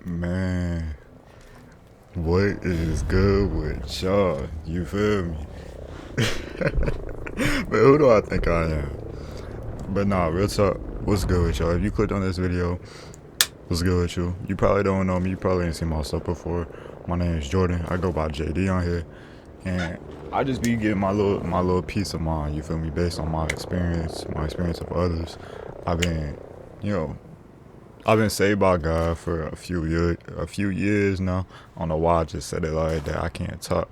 Man, what is good with y'all? You feel me? But who do I think I am? But nah, real talk, what's good with y'all? If you clicked on this video, what's good with you? You probably don't know me, you probably ain't seen my stuff before. My name is Jordan. I go by JD on here. And I just be getting my little peace of mind, you feel me, based on my experience of others. I've been, you know, I've been saved by God for a few years now. I don't know why I just said it like that. I can't talk.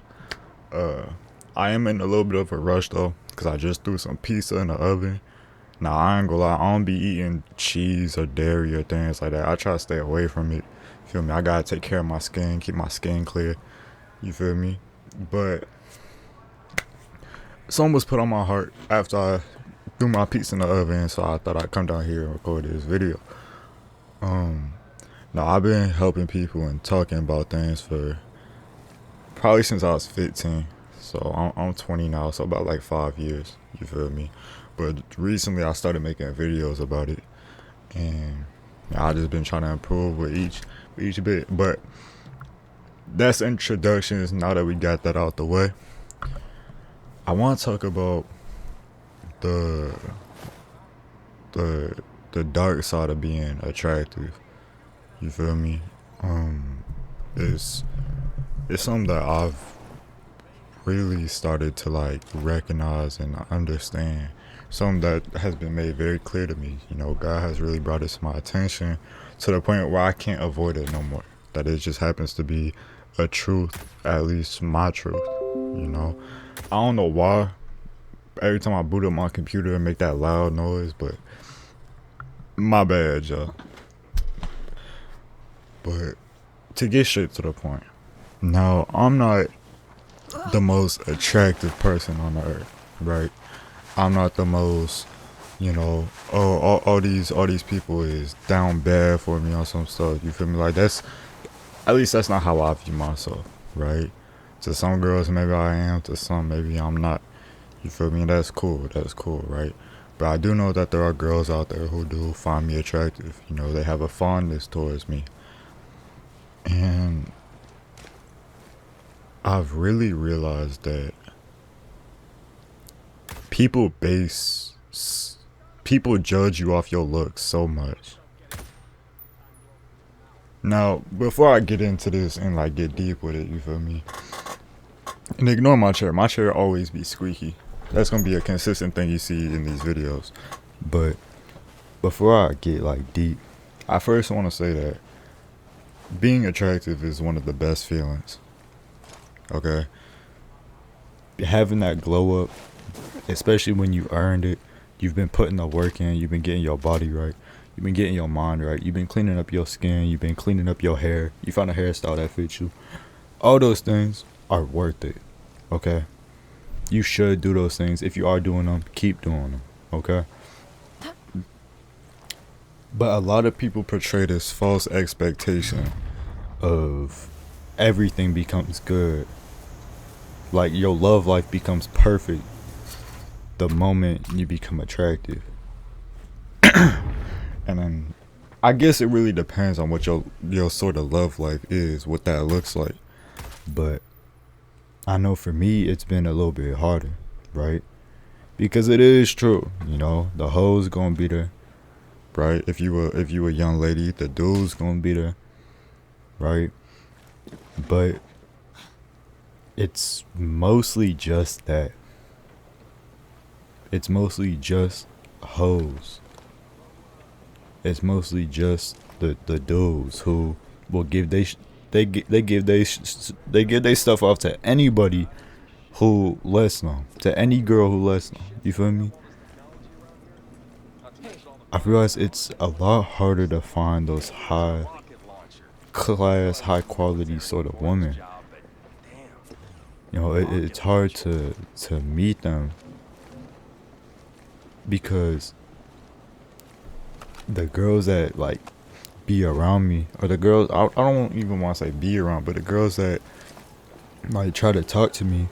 I am in a little bit of a rush though, cause I just threw some pizza in the oven. Now I ain't gonna lie, I don't be eating cheese or dairy or things like that. I try to stay away from it. Feel me? I gotta take care of my skin, keep my skin clear. You feel me? But something was put on my heart after I threw my pizza in the oven, so I thought I'd come down here and record this video. Um, Now I've been helping people and talking about things for probably since I was 15. So I'm 20 now, so about like 5 years. You feel me? But recently I started making videos about it, and I just been trying to improve with each bit. But that's introductions. Now that we got that out the way, I want to talk about the the the dark side of being attractive. You feel me? Um, it's it's something that I've really started to like recognize and understand. Something that has been made very clear to me. You know, God has really brought it to my attention to the point where I can't avoid it no more. That it just happens to be a truth, at least my truth. You know, I don't know why. Every time I boot up my computer and make that loud noise, but my bad, y'all. But to get straight to the point, now I'm not the most attractive person on the earth, right? I'm not the most, all these people is down bad for me on some stuff. You feel me? Like that's at least that's not how I view myself, right? To some girls maybe I am, to some maybe I'm not. You feel me? That's cool. That's cool, right? But I do know that there are girls out there who do find me attractive. You know, they have a fondness towards me. And I've really realized that people base people judge you off your looks so much. Now, before I get into this and like get deep with it, you feel me? And ignore my chair. My chair always be squeaky. That's gonna be a consistent thing you see in these videos. But before I get like deep, I first want to say that being attractive is one of the best feelings. Okay? Having that glow up, especially when you earned it, you've been putting the work in, you've been getting your body right, you've been getting your mind right, you've been cleaning up your skin, you've been cleaning up your hair, you found a hairstyle that fits you. All those things are worth it. Okay? You should do those things. If you are doing them, keep doing them. Okay? But a lot of people portray this false expectation of everything becomes good. Like your love life becomes perfect the moment you become attractive. And then I guess it really depends on what your sort of love life is, what that looks like. But I know for me it's been a little bit harder, right? Because it is true, the hoes gonna be there, right? If you a young lady, the dude's gonna be there, right? But it's mostly just that. It's mostly just hoes. It's mostly just the dudes who will give they give they stuff off to anybody who lets them, to any girl who lets them. You feel me? I realize it's a lot harder to find those high class, high quality sort of women. It's hard to meet them because the girls that like be around me, or the girls I don't even want to say be around, but the girls that like try to talk to me,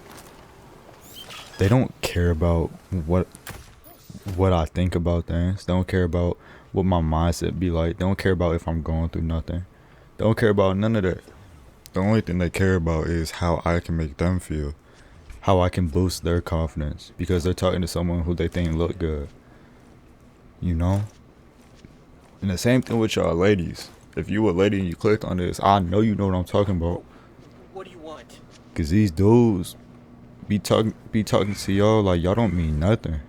they don't care about what I think about things. They don't care about what my mindset be like. They don't care about if I'm going through nothing. Don't care about none of that. The only thing they care about is how I can make them feel, how I can boost their confidence because they're talking to someone who they think look good. You know? And the same thing with y'all ladies. If you a lady and you clicked on this, I know you know what I'm talking about. What do you want? Cause these dudes be talking to y'all like y'all don't mean nothing.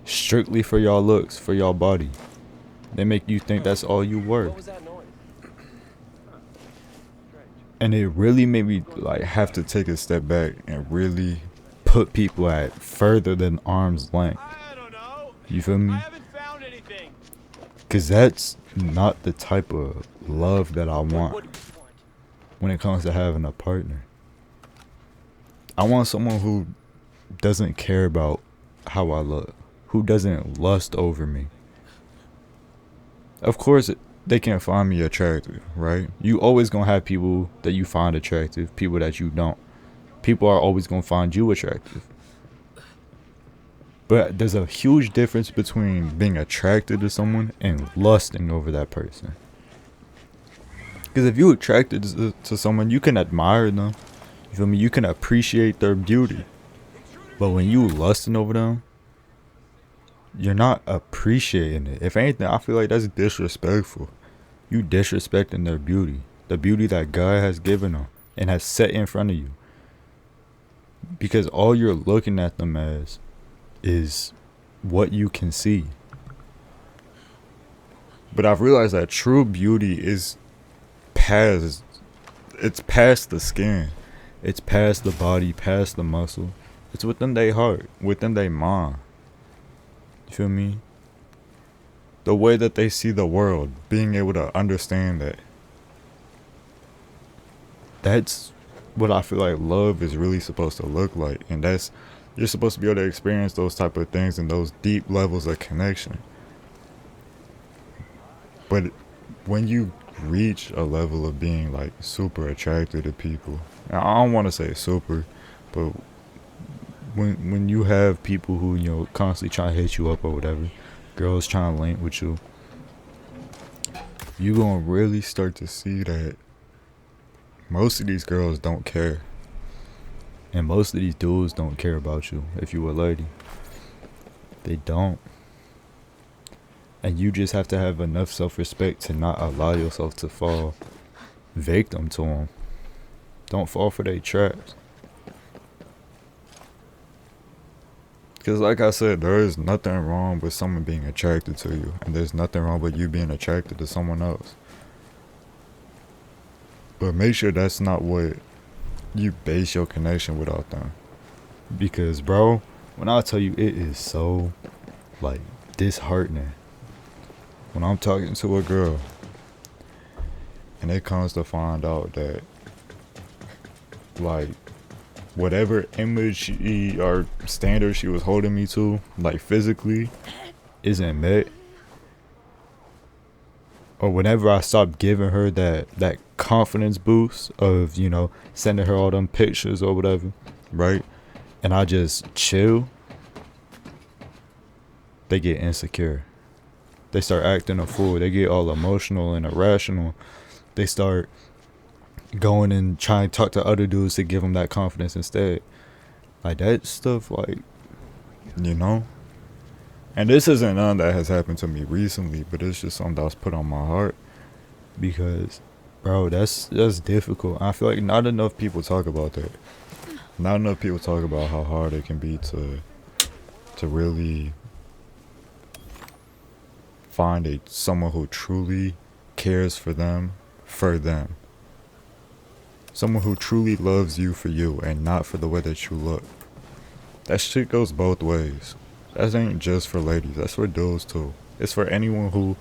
Strictly for y'all looks, for y'all body. They make you think that's all you worth. What was that noise? And it really made me like have to take a step back and really put people at further than arm's length. I don't know. You feel me? I haven't found anything. Cause that's not the type of love that I want What do you want? when it comes to having a partner. I want someone who doesn't care about how I look, who doesn't lust over me. Of course, they can find me attractive, right? You always gonna have people that you find attractive, people that you don't. People are always gonna find you attractive. But there's a huge difference between being attracted to someone and lusting over that person. Because if you're attracted to someone, you can admire them. You feel me? You can appreciate their beauty. But when you lusting over them, you're not appreciating it. If anything, I feel like that's disrespectful. You disrespecting their beauty. The beauty that God has given them and has set in front of you. Because all you're looking at them as is what you can see. But I've realized that true beauty is past, it's past the skin. It's past the body, past the muscle. It's within their heart, within their mind. You feel me? The way that they see the world, being able to understand that. That's what I feel like love is really supposed to look like. And that's, you're supposed to be able to experience those type of things and those deep levels of connection. But when you reach a level of being like super attracted to people, now, I don't want to say super, but when you have people who, you know, constantly trying to hit you up or whatever, girls trying to link with you, you gonna really start to see that most of these girls don't care. And most of these dudes don't care about you if you a lady. They don't. And you just have to have enough self-respect to not allow yourself to fall victim to them. Don't fall for their traps. Because like I said, there is nothing wrong with someone being attracted to you. And there's nothing wrong with you being attracted to someone else. But make sure that's not what you base your connection without them. Because, bro, when I tell you, it is so, like, disheartening. When I'm talking to a girl, and it comes to find out that, like, whatever image or standard she was holding me to, like, physically, isn't met. Or whenever I stop giving her that confidence boost of, you know, sending her all them pictures or whatever, right? And I just chill, they get insecure. They start acting a fool. They get all emotional and irrational. They start going and trying to talk to other dudes to give them that confidence instead. Like, that stuff, like, you know? And this isn't none that has happened to me recently, but it's just something that was put on my heart. Because, bro, that's difficult. I feel like not enough people talk about that. Not enough people talk about how hard it can be to really find someone who truly cares for them. Someone who truly loves you for you and not for the way that you look. That shit goes both ways. That ain't just for ladies. That's for dudes too. It's for anyone who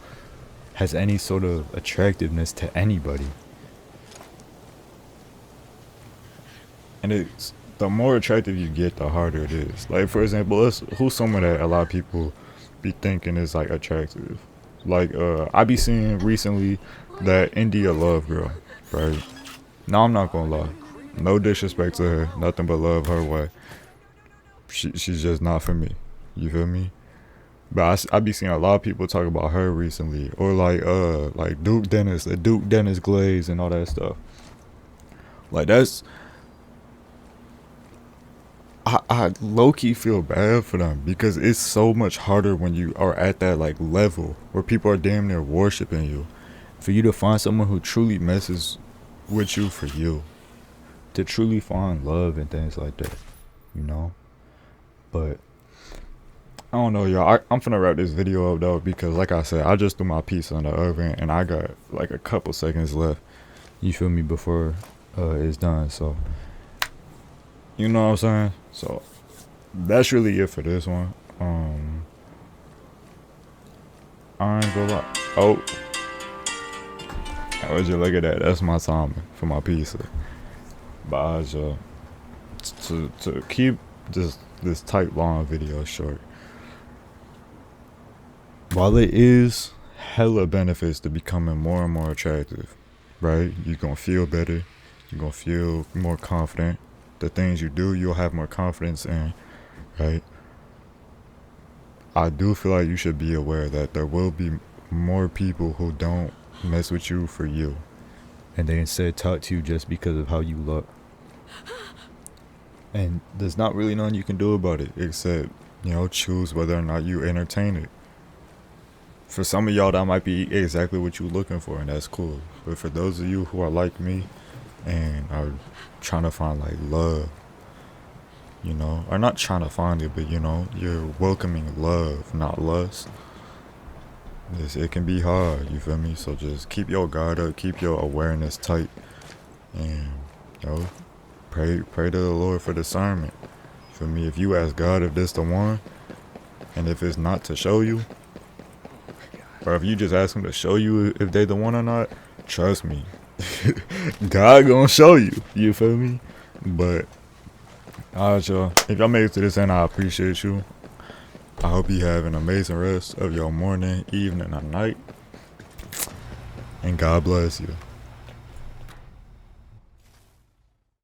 has any sort of attractiveness to anybody. And it's, the more attractive you get, the harder it is. Like, for example, who's someone that a lot of people be thinking is like attractive? Like, I be seeing recently that India Love girl, right? No, I'm not gonna lie. No disrespect to her, nothing but love her way. She's just not for me. You feel me? But I be seeing a lot of people talk about her recently, or like Duke Dennis, the Duke Dennis glaze and all that stuff. Like that's I low key feel bad for them because it's so much harder when you are at that like level where people are damn near worshiping you. For you to find someone who truly messes with you for you, to truly find love and things like that, you know. But I don't know, y'all. I'm finna wrap this video up though because, like I said, I just threw my piece on the oven and I got like a couple seconds left. You feel me before it's done. So you know what I'm saying. So that's really it for this one. I ain't gonna lie. Oh, would you look at that? That's my timing for my pizza. But I just to keep this tight long video short. While it is hella benefits to becoming more and more attractive, right? You're gonna feel better. You're gonna feel more confident. The things you do, you'll have more confidence in, right? I do feel like you should be aware that there will be more people who don't mess with you for you, and they instead talk to you just because of how you look. And there's not really nothing you can do about it except, choose whether or not you entertain it. For some of y'all, that might be exactly what you're looking for, and that's cool. But for those of you who are like me and are trying to find like love, or not trying to find it, but you're welcoming love, not lust. It can be hard, you feel me? So just keep your guard up, keep your awareness tight, and pray to the Lord for discernment. You feel me? If you ask God if this the one, and if it's not to show you, or if you just ask him to show you if they the one or not, trust me, God gonna show you. You feel me? But alright, y'all. If y'all made it to this end, I appreciate you. I hope you have an amazing rest of your morning, evening, or night. And God bless you.